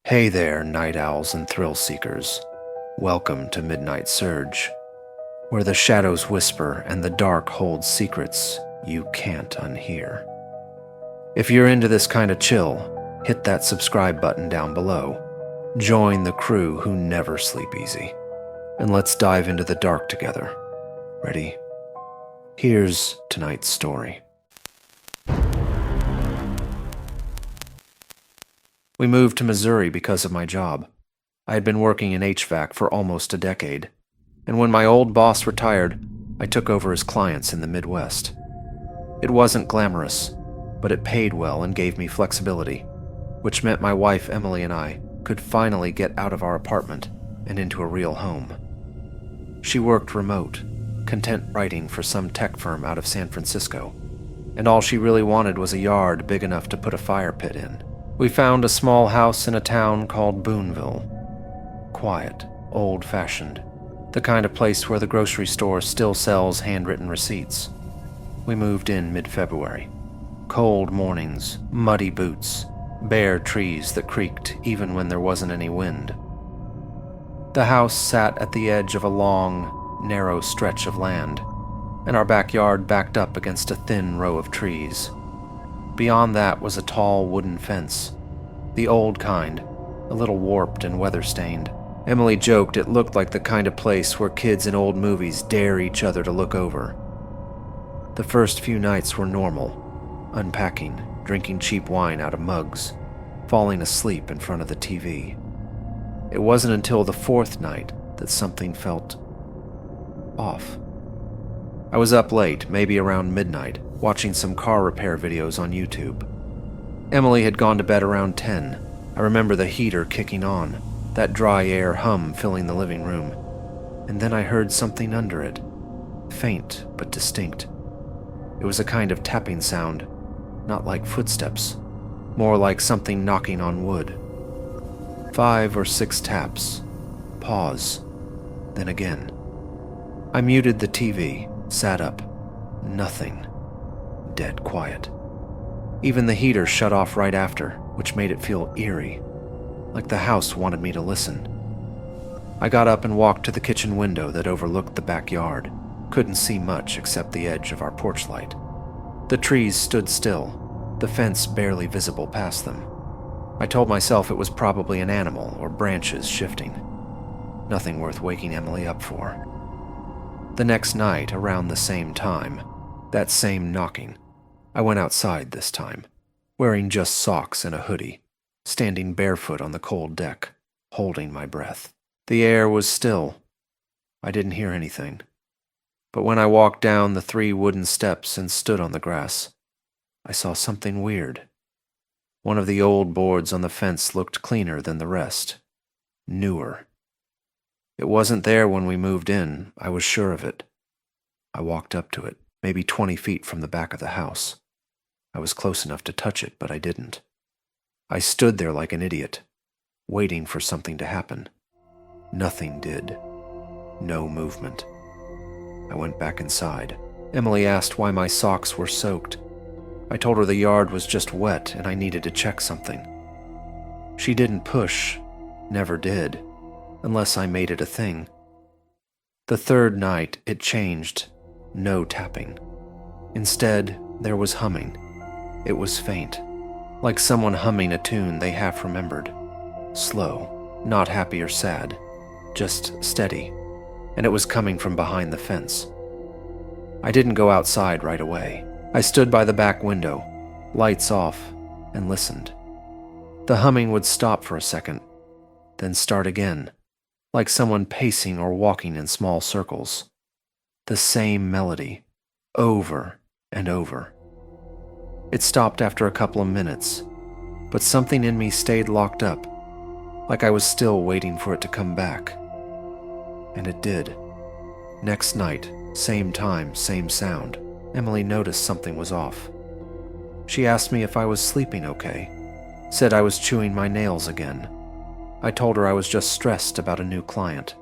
Hey there, night owls and thrill seekers. Welcome to Midnight Surge, where the shadows whisper and the dark holds secrets you can't unhear. If you're into this kind of chill, hit that subscribe button down below. Join the crew who never sleep easy. And let's dive into the dark together. Ready? Here's tonight's story. We moved to Missouri because of my job. I had been working in HVAC for almost a decade, and when my old boss retired, I took over his clients in the Midwest. It wasn't glamorous, but it paid well and gave me flexibility, which meant my wife Emily and I could finally get out of our apartment and into a real home. She worked remote, content writing for some tech firm out of San Francisco, and all she really wanted was a yard big enough to put a fire pit in. We found a small house in a town called Boonville. Quiet, old-fashioned, the kind of place where the grocery store still sells handwritten receipts. We moved in mid-February. Cold mornings, muddy boots, bare trees that creaked even when there wasn't any wind. The house sat at the edge of a long, narrow stretch of land, and our backyard backed up against a thin row of trees. Beyond that was a tall wooden fence, the old kind, a little warped and weather-stained. Emily joked it looked like the kind of place where kids in old movies dare each other to look over. The first few nights were normal, unpacking, drinking cheap wine out of mugs, falling asleep in front of the TV. It wasn't until the fourth night that something felt off. I was up late, maybe around midnight, watching some car repair videos on YouTube. Emily had gone to bed around 10. I remember the heater kicking on, that dry air hum filling the living room, and then I heard something under it, faint but distinct. It was a kind of tapping sound, not like footsteps, more like something knocking on wood. 5 or 6 taps, pause, then again. I muted the TV, sat up. Nothing. Dead quiet. Even the heater shut off right after, which made it feel eerie, like the house wanted me to listen. I got up and walked to the kitchen window that overlooked the backyard. Couldn't see much except the edge of our porch light. The trees stood still, the fence barely visible past them. I told myself it was probably an animal or branches shifting. Nothing worth waking Emily up for. The next night, around the same time, that same knocking, I went outside this time, wearing just socks and a hoodie, standing barefoot on the cold deck, holding my breath. The air was still. I didn't hear anything. But when I walked down the 3 wooden steps and stood on the grass, I saw something weird. One of the old boards on the fence looked cleaner than the rest, newer. It wasn't there when we moved in, I was sure of it. I walked up to it, maybe 20 feet from the back of the house. I was close enough to touch it, but I didn't. I stood there like an idiot, waiting for something to happen. Nothing did. No movement. I went back inside. Emily asked why my socks were soaked. I told her the yard was just wet and I needed to check something. She didn't push, never did, unless I made it a thing. The third night, it changed. No tapping. Instead, there was humming. It was faint, like someone humming a tune they half remembered. Slow, not happy or sad, just steady, and it was coming from behind the fence. I didn't go outside right away. I stood by the back window, lights off, and listened. The humming would stop for a second, then start again, like someone pacing or walking in small circles. The same melody, over and over. It stopped after a couple of minutes, but something in me stayed locked up, like I was still waiting for it to come back. And it did. Next night, same time, same sound, Emily noticed something was off. She asked me if I was sleeping okay, said I was chewing my nails again. I told her I was just stressed about a new client.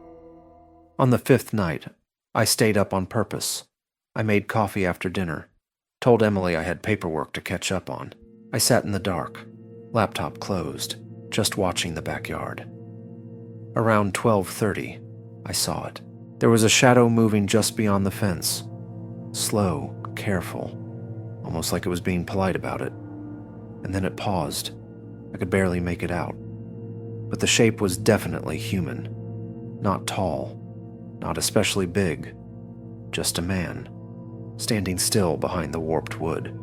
On the 5th night, I stayed up on purpose. I made coffee after dinner, told Emily I had paperwork to catch up on. I sat in the dark, laptop closed, just watching the backyard. Around 12:30, I saw it. There was a shadow moving just beyond the fence. Slow, careful, almost like it was being polite about it. And then it paused. I could barely make it out. But the shape was definitely human. Not tall, not especially big, just a man, standing still behind the warped wood.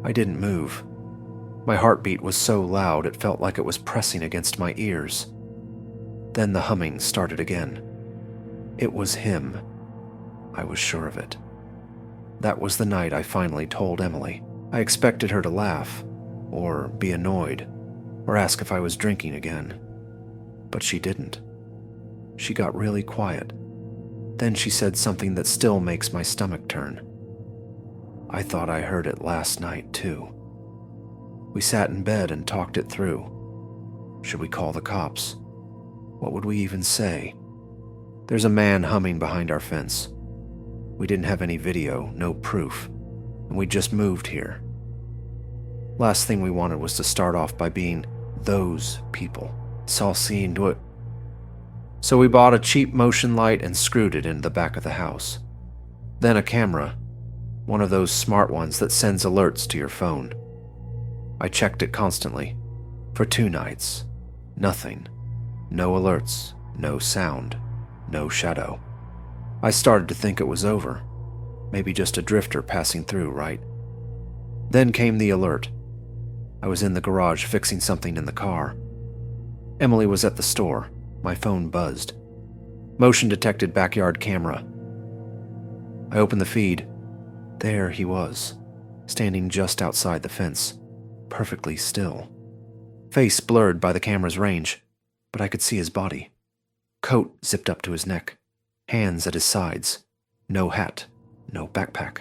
I didn't move. My heartbeat was so loud it felt like it was pressing against my ears. Then the humming started again. It was him. I was sure of it. That was the night I finally told Emily. I expected her to laugh, or be annoyed, or ask if I was drinking again. But she didn't. She got really quiet. Then she said something that still makes my stomach turn. I thought I heard it last night, too. We sat in bed and talked it through. Should we call the cops? What would we even say? There's a man humming behind our fence. We didn't have any video, no proof, and we just moved here. Last thing we wanted was to start off by being those people. It's all seeing to it. So we bought a cheap motion light and screwed it into the back of the house. Then a camera, one of those smart ones that sends alerts to your phone. I checked it constantly. For 2 nights. Nothing. No alerts, no sound, no shadow. I started to think it was over. Maybe just a drifter passing through, right? Then came the alert. I was in the garage fixing something in the car. Emily was at the store. My phone buzzed. Motion detected backyard camera. I opened the feed. There he was, standing just outside the fence, perfectly still. Face blurred by the camera's range, but I could see his body. Coat zipped up to his neck, hands at his sides. No hat, no backpack,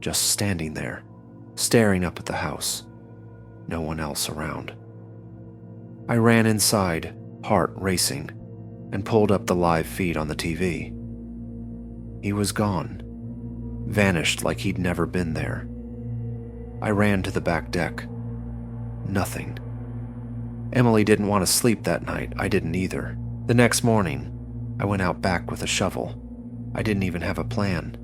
just standing there, staring up at the house. No one else around. I ran inside, heart racing, and pulled up the live feed on the TV. He was gone, vanished like he'd never been there. I ran to the back deck. Nothing. Emily didn't want to sleep that night. I didn't either. The next morning, I went out back with a shovel. I didn't even have a plan.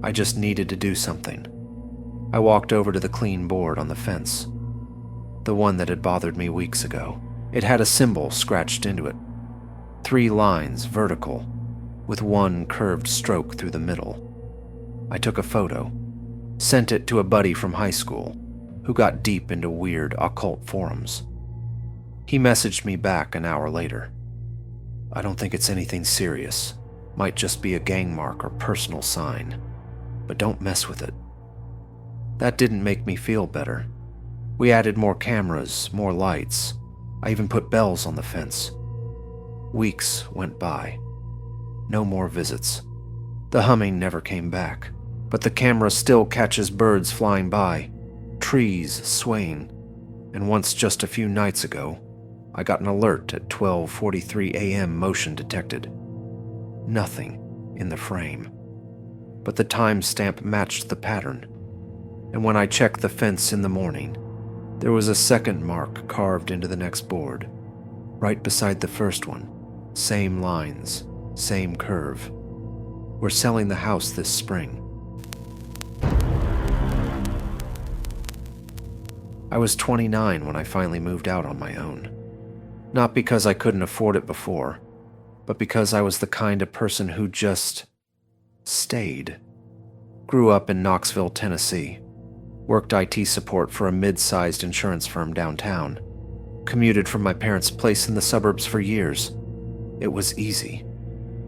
I just needed to do something. I walked over to the clean board on the fence, the one that had bothered me weeks ago. It had a symbol scratched into it. 3 lines, vertical, with 1 curved stroke through the middle. I took a photo, sent it to a buddy from high school who got deep into weird occult forums. He messaged me back an hour later. I don't think it's anything serious. Might just be a gang mark or personal sign. But don't mess with it. That didn't make me feel better. We added more cameras, more lights. I even put bells on the fence. Weeks went by. No more visits. The humming never came back, but the camera still catches birds flying by, trees swaying, and once just a few nights ago, I got an alert at 12:43 a.m. motion detected. Nothing in the frame, but the timestamp matched the pattern, and when I checked the fence in the morning, there was a second mark carved into the next board, right beside the first one. Same lines, same curve. We're selling the house this spring. I was 29 when I finally moved out on my own. Not because I couldn't afford it before, but because I was the kind of person who just stayed. Grew up in Knoxville, Tennessee. Worked IT support for a mid-sized insurance firm downtown. Commuted from my parents' place in the suburbs for years. It was easy,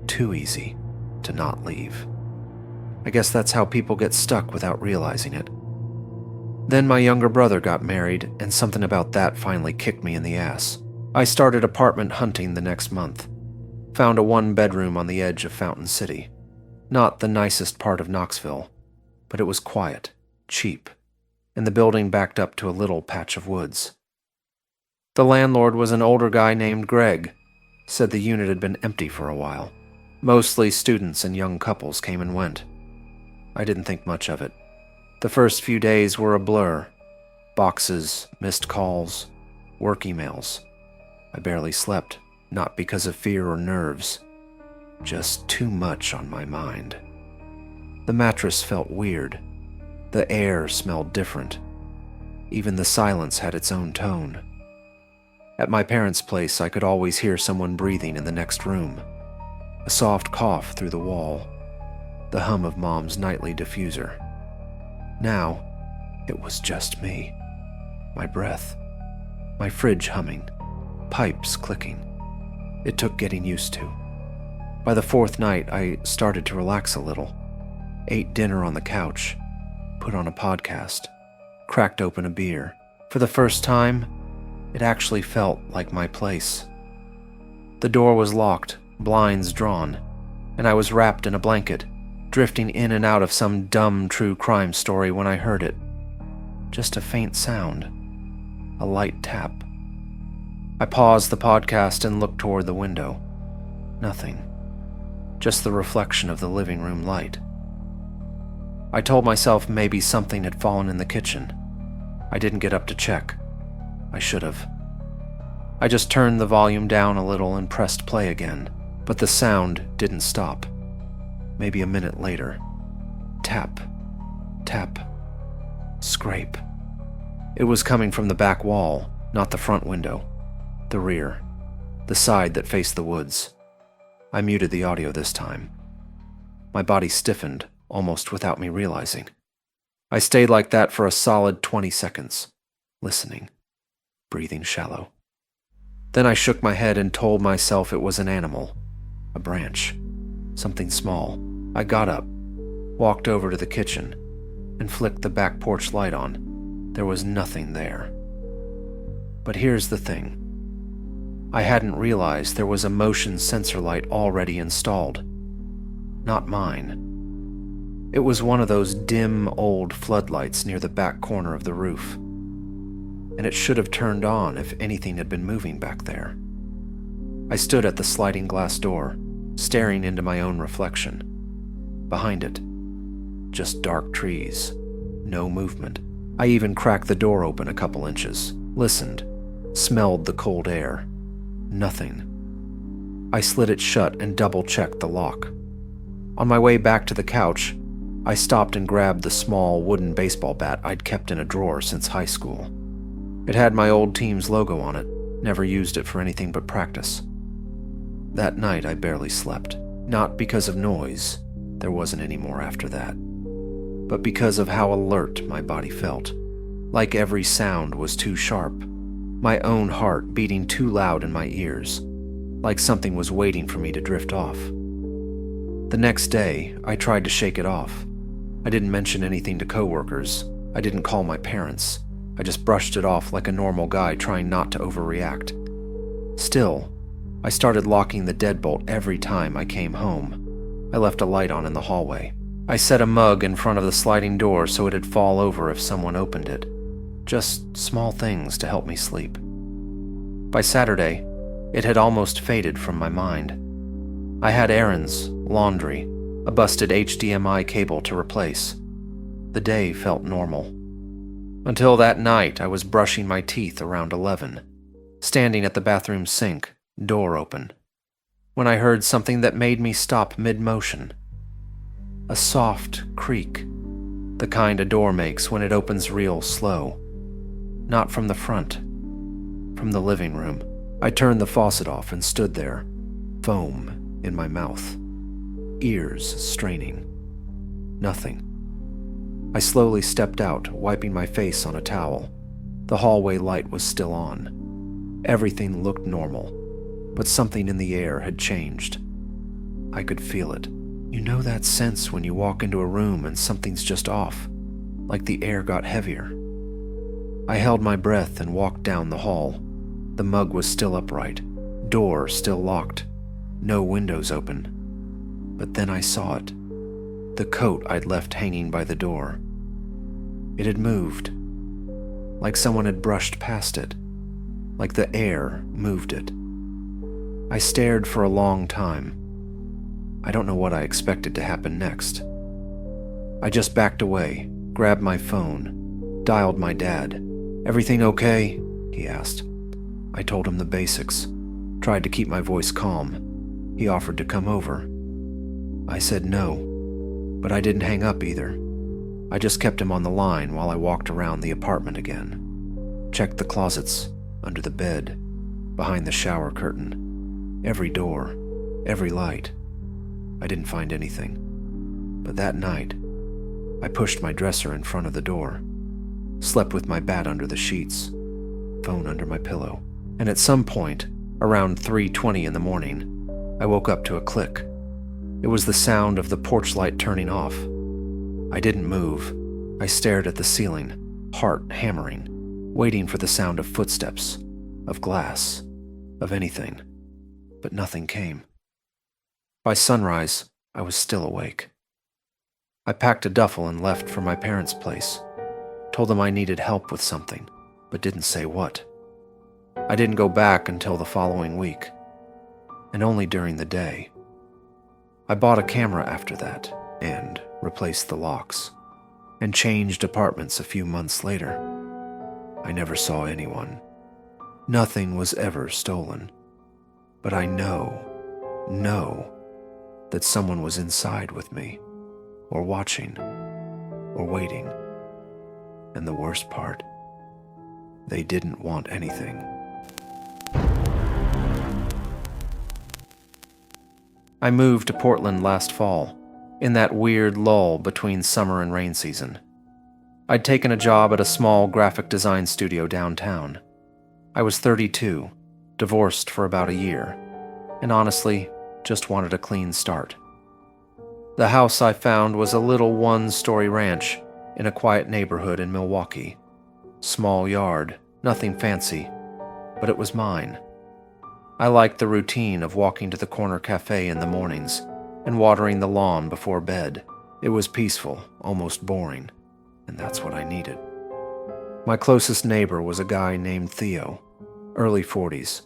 too easy, to not leave. I guess that's how people get stuck without realizing it. Then my younger brother got married, and something about that finally kicked me in the ass. I started apartment hunting the next month. Found a 1-bedroom on the edge of Fountain City. Not the nicest part of Knoxville, but it was quiet, cheap, and the building backed up to a little patch of woods. The landlord was an older guy named Greg. Said the unit had been empty for a while. Mostly students and young couples came and went. I didn't think much of it. The first few days were a blur. Boxes, missed calls, work emails. I barely slept, not because of fear or nerves, just too much on my mind. The mattress felt weird. The air smelled different. Even the silence had its own tone. At my parents' place, I could always hear someone breathing in the next room. A soft cough through the wall. The hum of Mom's nightly diffuser. Now, it was just me. My breath. My fridge humming. Pipes clicking. It took getting used to. By the fourth night, I started to relax a little. Ate dinner on the couch. Put on a podcast. Cracked open a beer. For the first time, it actually felt like my place. The door was locked, blinds drawn, and I was wrapped in a blanket, drifting in and out of some dumb true crime story when I heard it. Just a faint sound. A light tap. I paused the podcast and looked toward the window. Nothing. Just the reflection of the living room light. I told myself maybe something had fallen in the kitchen. I didn't get up to check. I should have. I just turned the volume down a little and pressed play again, but the sound didn't stop. Maybe a minute later. Tap. Tap. Scrape. It was coming from the back wall, not the front window. The rear. The side that faced the woods. I muted the audio this time. My body stiffened, almost without me realizing. I stayed like that for a solid 20 seconds, listening, breathing shallow. Then I shook my head and told myself it was an animal, a branch, something small. I got up, walked over to the kitchen, and flicked the back porch light on. There was nothing there. But here's the thing. I hadn't realized there was a motion sensor light already installed. Not mine. It was one of those dim, old floodlights near the back corner of the roof. And it should have turned on if anything had been moving back there. I stood at the sliding glass door, staring into my own reflection. Behind it, just dark trees, no movement. I even cracked the door open a couple inches, listened, smelled the cold air. Nothing. I slid it shut and double-checked the lock. On my way back to the couch, I stopped and grabbed the small wooden baseball bat I'd kept in a drawer since high school. It had my old team's logo on it, never used it for anything but practice. That night I barely slept, not because of noise, there wasn't any more after that, but because of how alert my body felt. Like every sound was too sharp, my own heart beating too loud in my ears, like something was waiting for me to drift off. The next day, I tried to shake it off. I didn't mention anything to coworkers. I didn't call my parents. I just brushed it off like a normal guy trying not to overreact. Still, I started locking the deadbolt every time I came home. I left a light on in the hallway. I set a mug in front of the sliding door so it'd fall over if someone opened it. Just small things to help me sleep. By Saturday, it had almost faded from my mind. I had errands, laundry, a busted HDMI cable to replace. The day felt normal. Until that night, I was brushing my teeth around 11, standing at the bathroom sink, door open, when I heard something that made me stop mid-motion. A soft creak, the kind a door makes when it opens real slow. Not from the front, from the living room. I turned the faucet off and stood there, foam in my mouth, ears straining. Nothing. I slowly stepped out, wiping my face on a towel. The hallway light was still on. Everything looked normal, but something in the air had changed. I could feel it. You know that sense when you walk into a room and something's just off, like the air got heavier. I held my breath and walked down the hall. The mug was still upright, door still locked, no windows open. But then I saw it. The coat I'd left hanging by the door. It had moved, like someone had brushed past it, like the air moved it. I stared for a long time. I don't know what I expected to happen next. I just backed away, grabbed my phone, dialed my dad. "Everything okay?" he asked. I told him the basics, tried to keep my voice calm. He offered to come over. I said no, but I didn't hang up either. I just kept him on the line while I walked around the apartment again. Checked the closets, under the bed, behind the shower curtain, every door, every light. I didn't find anything. But that night, I pushed my dresser in front of the door, slept with my bat under the sheets, phone under my pillow, and at some point, around 3:20 in the morning, I woke up to a click. It was the sound of the porch light turning off. I didn't move. I stared at the ceiling, heart hammering, waiting for the sound of footsteps, of glass, of anything, but nothing came. By sunrise, I was still awake. I packed a duffel and left for my parents' place, told them I needed help with something, but didn't say what. I didn't go back until the following week, and only during the day. I bought a camera after that, and replaced the locks, and changed apartments a few months later. I never saw anyone. Nothing was ever stolen. But I know that someone was inside with me, or watching, or waiting. And the worst part, they didn't want anything. I moved to Portland last fall, in that weird lull between summer and rain season. I'd taken a job at a small graphic design studio downtown. I was 32, divorced for about a year, and honestly, just wanted a clean start. The house I found was a little one-story ranch in a quiet neighborhood in Milwaukee. Small yard, nothing fancy, but it was mine. I liked the routine of walking to the corner cafe in the mornings and watering the lawn before bed. It was peaceful, almost boring, and that's what I needed. My closest neighbor was a guy named Theo, early 40s,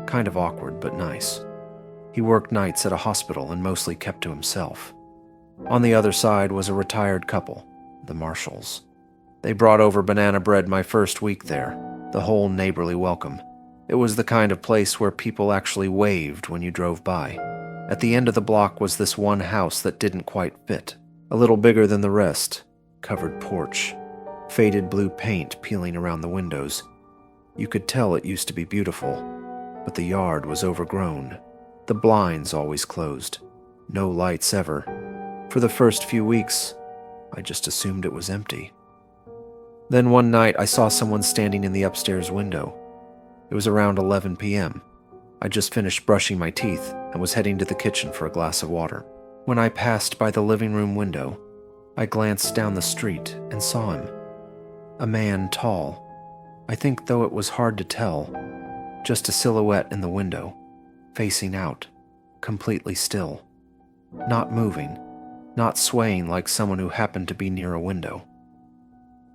kind of awkward but nice. He worked nights at a hospital and mostly kept to himself. On the other side was a retired couple, the Marshalls. They brought over banana bread my first week there, the whole neighborly welcome. It was the kind of place where people actually waved when you drove by. At the end of the block was this one house that didn't quite fit, a little bigger than the rest, covered porch, faded blue paint peeling around the windows. You could tell it used to be beautiful, but the yard was overgrown, the blinds always closed, no lights ever. For the first few weeks, I just assumed it was empty. Then one night I saw someone standing in the upstairs window. It was around 11 p.m. I just finished brushing my teeth and was heading to the kitchen for a glass of water. When I passed by the living room window, I glanced down the street and saw him. A man tall. I think, though it was hard to tell, just a silhouette in the window, facing out, completely still. Not moving, not swaying like someone who happened to be near a window.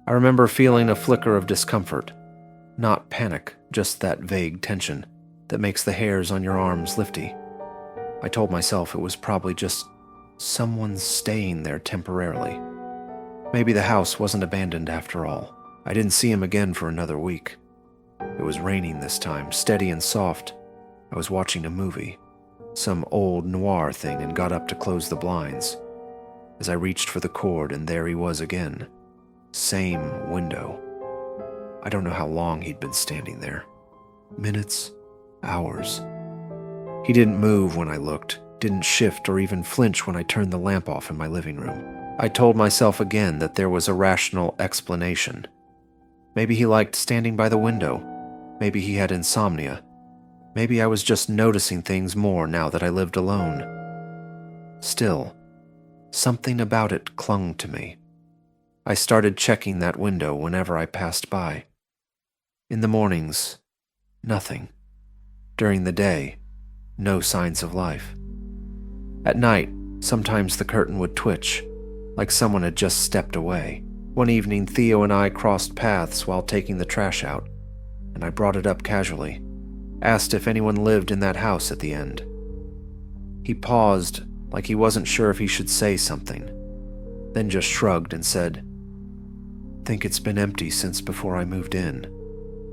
I remember feeling a flicker of discomfort. Not panic, just that vague tension that makes the hairs on your arms lifty. I told myself it was probably just someone staying there temporarily. Maybe the house wasn't abandoned after all. I didn't see him again for another week. It was raining this time, steady and soft. I was watching a movie, some old noir thing, and got up to close the blinds. As I reached for the cord, and there he was again. Same window. I don't know how long he'd been standing there. Minutes, hours. He didn't move when I looked, didn't shift or even flinch when I turned the lamp off in my living room. I told myself again that there was a rational explanation. Maybe he liked standing by the window. Maybe he had insomnia. Maybe I was just noticing things more now that I lived alone. Still, something about it clung to me. I started checking that window whenever I passed by. In the mornings, nothing. During the day, no signs of life. At night, sometimes the curtain would twitch, like someone had just stepped away. One evening, Theo and I crossed paths while taking the trash out, and I brought it up casually, asked if anyone lived in that house at the end. He paused, like he wasn't sure if he should say something, then just shrugged and said, "Think it's been empty since before I moved in.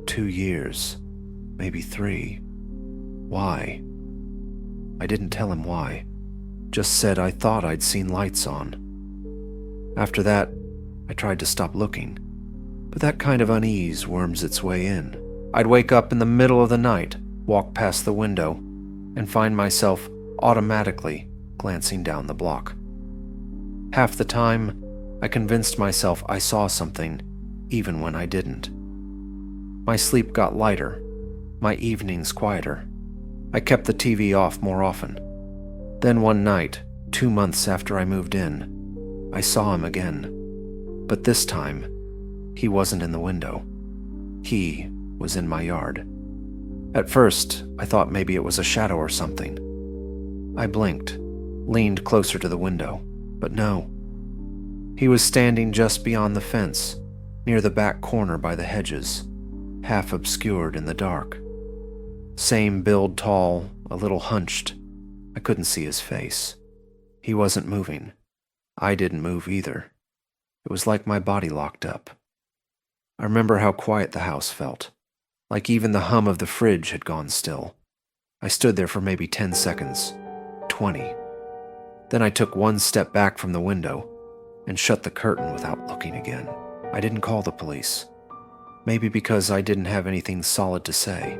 2 years. maybe 3. Why? I didn't tell him why, just said I thought I'd seen lights on. After that, I tried to stop looking, but that kind of unease worms its way in. I'd wake up in the middle of the night, walk past the window, and find myself automatically glancing down the block. Half the time, I convinced myself I saw something, even when I didn't. My sleep got lighter, my evenings quieter. I kept the TV off more often. Then one night, 2 months after I moved in, I saw him again. But this time, he wasn't in the window. He was in my yard. At first, I thought maybe it was a shadow or something. I blinked, leaned closer to the window, but no. He was standing just beyond the fence, near the back corner by the hedges, half obscured in the dark. Same build, tall, a little hunched. I couldn't see his face. He wasn't moving. I didn't move either. It was like my body locked up. I remember how quiet the house felt, like even the hum of the fridge had gone still. I stood there for maybe 10 seconds, 20. Then I took one step back from the window and shut the curtain without looking again. I didn't call the police. Maybe because I didn't have anything solid to say.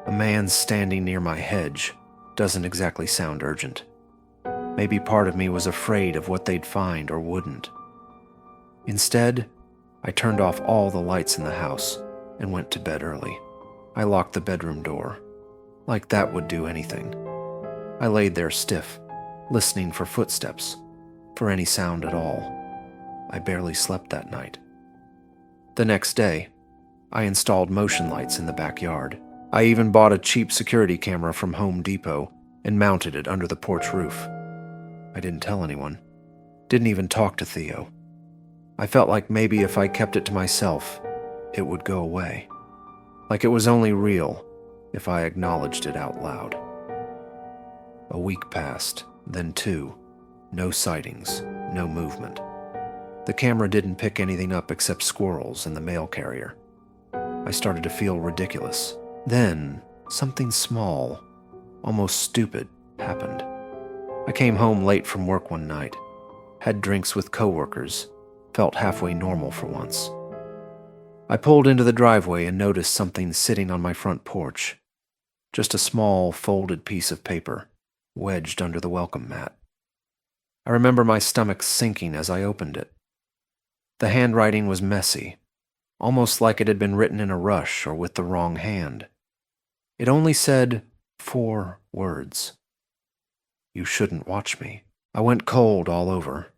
A man standing near my hedge doesn't exactly sound urgent. Maybe part of me was afraid of what they'd find or wouldn't. Instead, I turned off all the lights in the house and went to bed early. I locked the bedroom door, like that would do anything. I laid there stiff, listening for footsteps, for any sound at all. I barely slept that night. The next day, I installed motion lights in the backyard. I even bought a cheap security camera from Home Depot and mounted it under the porch roof. I didn't tell anyone. Didn't even talk to Theo. I felt like maybe if I kept it to myself, it would go away. Like it was only real if I acknowledged it out loud. A week passed, then 2. No sightings, no movement. The camera didn't pick anything up except squirrels and the mail carrier. I started to feel ridiculous. Then, something small, almost stupid, happened. I came home late from work one night, had drinks with coworkers, felt halfway normal for once. I pulled into the driveway and noticed something sitting on my front porch. Just a small, folded piece of paper, wedged under the welcome mat. I remember my stomach sinking as I opened it. The handwriting was messy, almost like it had been written in a rush or with the wrong hand. It only said 4 words. You shouldn't watch me. I went cold all over.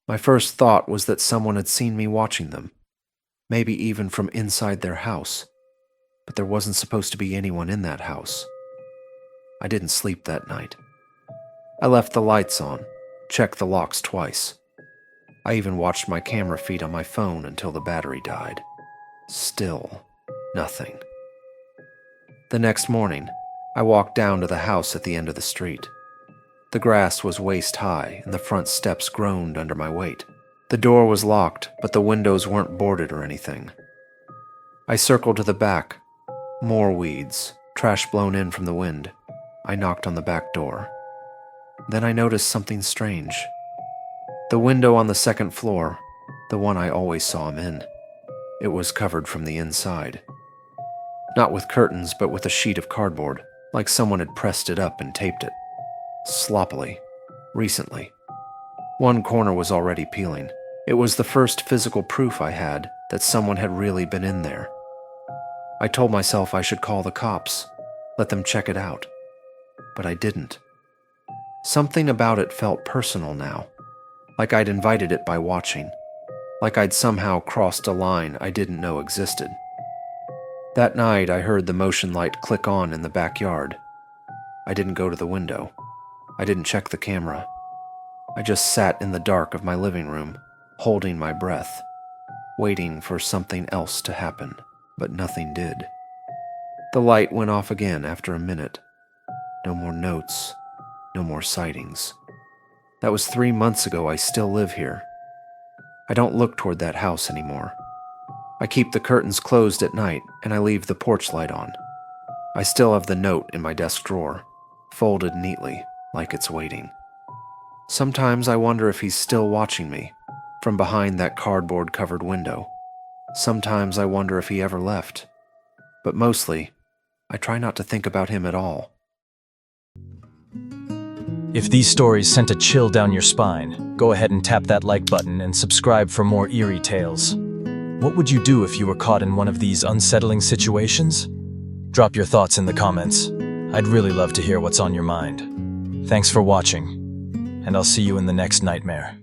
My first thought was that someone had seen me watching them, maybe even from inside their house, but there wasn't supposed to be anyone in that house. I didn't sleep that night. I left the lights on, checked the locks twice. I even watched my camera feed on my phone until the battery died. Still, nothing. The next morning, I walked down to the house at the end of the street. The grass was waist high and the front steps groaned under my weight. The door was locked, but the windows weren't boarded or anything. I circled to the back. More weeds, trash blown in from the wind. I knocked on the back door. Then I noticed something strange. The window on the second floor, the one I always saw him in, it was covered from the inside. Not with curtains, but with a sheet of cardboard, like someone had pressed it up and taped it. Sloppily. Recently. One corner was already peeling. It was the first physical proof I had that someone had really been in there. I told myself I should call the cops, let them check it out. But I didn't. Something about it felt personal now, like I'd invited it by watching, like I'd somehow crossed a line I didn't know existed. That night I heard the motion light click on in the backyard. I didn't go to the window. I didn't check the camera. I just sat in the dark of my living room, holding my breath, waiting for something else to happen, but nothing did. The light went off again after a minute. No more notes, no more sightings. That was 3 months ago. I still live here. I don't look toward that house anymore. I keep the curtains closed at night and I leave the porch light on. I still have the note in my desk drawer, folded neatly, like it's waiting. Sometimes I wonder if he's still watching me, from behind that cardboard-covered window. Sometimes I wonder if he ever left. But mostly, I try not to think about him at all. If these stories sent a chill down your spine, go ahead and tap that like button and subscribe for more eerie tales. What would you do if you were caught in one of these unsettling situations? Drop your thoughts in the comments. I'd really love to hear what's on your mind. Thanks for watching, and I'll see you in the next nightmare.